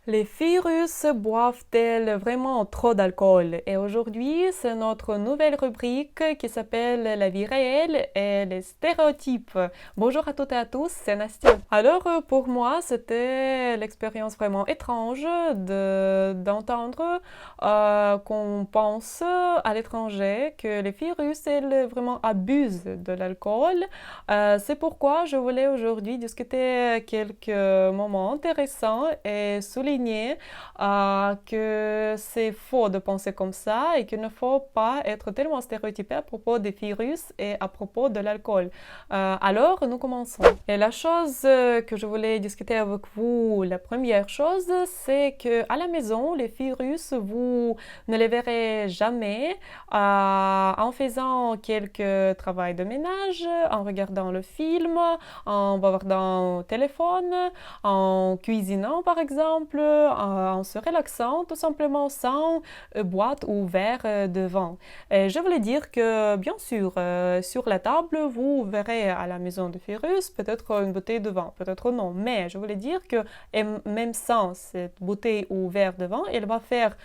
Les filles russes boivent-elles vraiment trop d'alcool? Et aujourd'hui, c'est notre nouvelle rubrique qui s'appelle La vie réelle et les stéréotypes. Bonjour à toutes et à tous, c'est Nastia. Alors, pour moi, c'était l'expérience vraiment étrange d'entendre qu'on pense à l'étranger que les filles russes, elles vraiment abusent de l'alcool. C'est pourquoi je voulais aujourd'hui discuter quelques moments intéressants et souligner que c'est faux de penser comme ça et qu'il ne faut pas être tellement stéréotypé à propos des filles russes et à propos de l'alcool. Alors, nous commençons. Et la chose que je voulais discuter avec vous, la première chose, c'est que à la maison, les filles russes, vous ne les verrez jamais en faisant quelques travaux de ménage, en regardant le film, en bavardant au téléphone, en cuisinant par exemple, en se relaxant tout simplement sans boîte ou verre de vin. Et je voulais dire que bien sûr, sur la table, vous verrez à la maison de Férus peut-être une bouteille de vin, peut-être non, mais je voulais dire que même sans cette bouteille ou verre de vin, elle va faire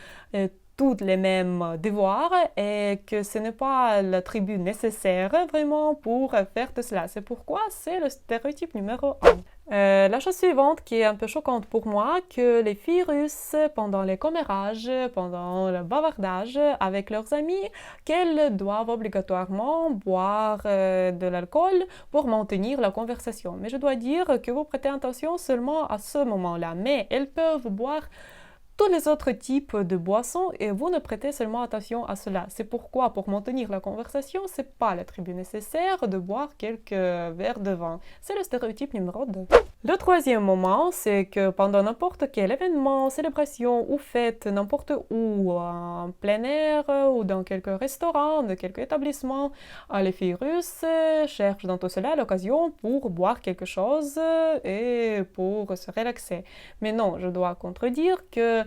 toutes les mêmes devoirs et que ce n'est pas la tribu nécessaire vraiment pour faire de cela. C'est pourquoi c'est le stéréotype numéro 1. La chose suivante qui est un peu choquante pour moi, que les filles russes, pendant les commérages, pendant le bavardage avec leurs amis, qu'elles doivent obligatoirement boire de l'alcool pour maintenir la conversation. Mais je dois dire que vous prêtez attention seulement à ce moment-là, mais elles peuvent boire tous les autres types de boissons et vous ne prêtez seulement attention à cela. C'est pourquoi, pour maintenir la conversation, c'est pas l'attribut nécessaire de boire quelques verres de vin. C'est le stéréotype numéro 2. Le troisième moment, c'est que pendant n'importe quel événement, célébration ou fête, n'importe où, en plein air ou dans quelques restaurants, de quelques établissements, les filles russes cherchent dans tout cela l'occasion pour boire quelque chose et pour se relaxer. Mais non, je dois contredire que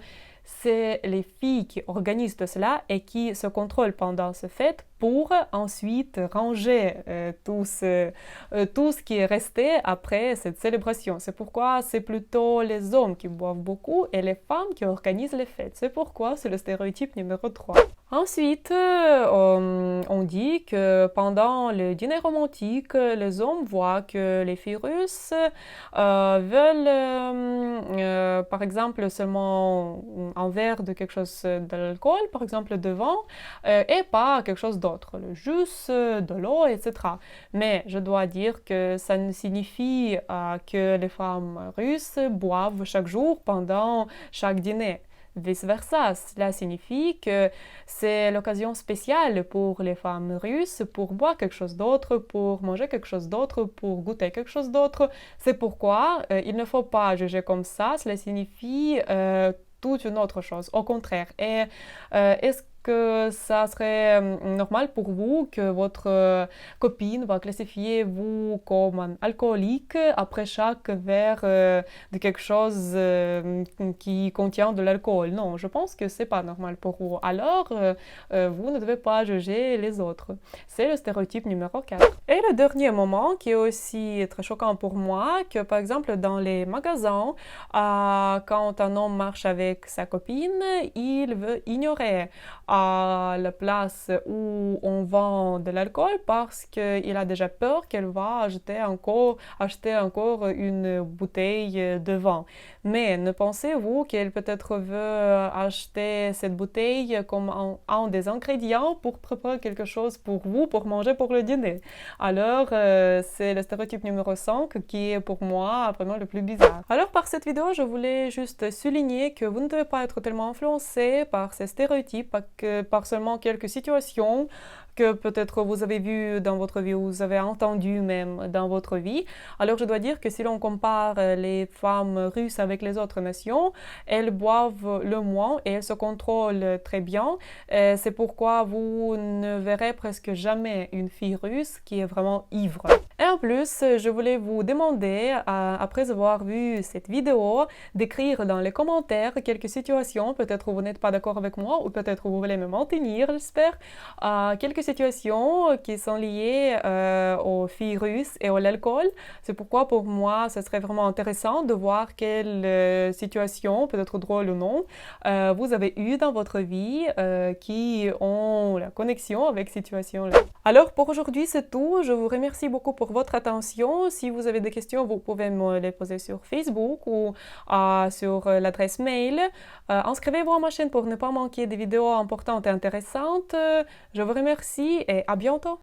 c'est les filles qui organisent tout cela et qui se contrôlent pendant ce fête pour ensuite ranger tout ce qui est resté après cette célébration. C'est pourquoi c'est plutôt les hommes qui boivent beaucoup et les femmes qui organisent les fêtes. C'est pourquoi c'est le stéréotype numéro 3. Ensuite, on dit que pendant le dîner romantique, les hommes voient que les filles russes veulent, par exemple, seulement un verre de quelque chose d'alcool, par exemple de vin, et pas quelque chose d'autre, le jus, de l'eau, etc. Mais je dois dire que ça ne signifie que les femmes russes boivent chaque jour pendant chaque dîner. Vice-versa, cela signifie que c'est l'occasion spéciale pour les femmes russes pour boire quelque chose d'autre, pour manger quelque chose d'autre, pour goûter quelque chose d'autre. C'est pourquoi il ne faut pas juger comme ça, cela signifie toute une autre chose, au contraire. Et est-ce que ça serait normal pour vous que votre copine va classifier vous comme un alcoolique après chaque verre de quelque chose qui contient de l'alcool? Non, je pense que c'est pas normal pour vous. Alors, vous ne devez pas juger les autres. C'est le stéréotype numéro 4. Et le dernier moment qui est aussi très choquant pour moi, que par exemple dans les magasins, quand un homme marche avec sa copine, il veut ignorer à la place où on vend de l'alcool parce qu'il a déjà peur qu'elle va acheter encore une bouteille de vin. Mais ne pensez-vous qu'elle peut-être veut acheter cette bouteille comme un des ingrédients pour préparer quelque chose pour vous, pour manger pour le dîner? Alors, c'est le stéréotype numéro 5 qui est pour moi vraiment le plus bizarre. Alors, par cette vidéo, je voulais juste souligner que vous ne devez pas être tellement influencé par ces stéréotypes, par seulement quelques situations que peut-être vous avez vues dans votre vie ou vous avez entendu même dans votre vie. Alors je dois dire que si l'on compare les femmes russes avec les autres nations, elles boivent le moins et elles se contrôlent très bien. C'est pourquoi vous ne verrez presque jamais une fille russe qui est vraiment ivre. Et Et en plus, je voulais vous demander, après avoir vu cette vidéo, d'écrire dans les commentaires quelques situations, peut-être vous n'êtes pas d'accord avec moi ou peut-être vous voulez me maintenir, j'espère, quelques situations qui sont liées au virus et à l'alcool. C'est pourquoi pour moi, ce serait vraiment intéressant de voir quelles situations, peut-être drôles ou non, vous avez eu dans votre vie qui ont la connexion avec cette situation-là. Alors pour aujourd'hui, c'est tout. Je vous remercie beaucoup pour votre attention. Si vous avez des questions, vous pouvez me les poser sur Facebook ou sur l'adresse mail. Inscrivez-vous à ma chaîne pour ne pas manquer des vidéos importantes et intéressantes. Je vous remercie et à bientôt.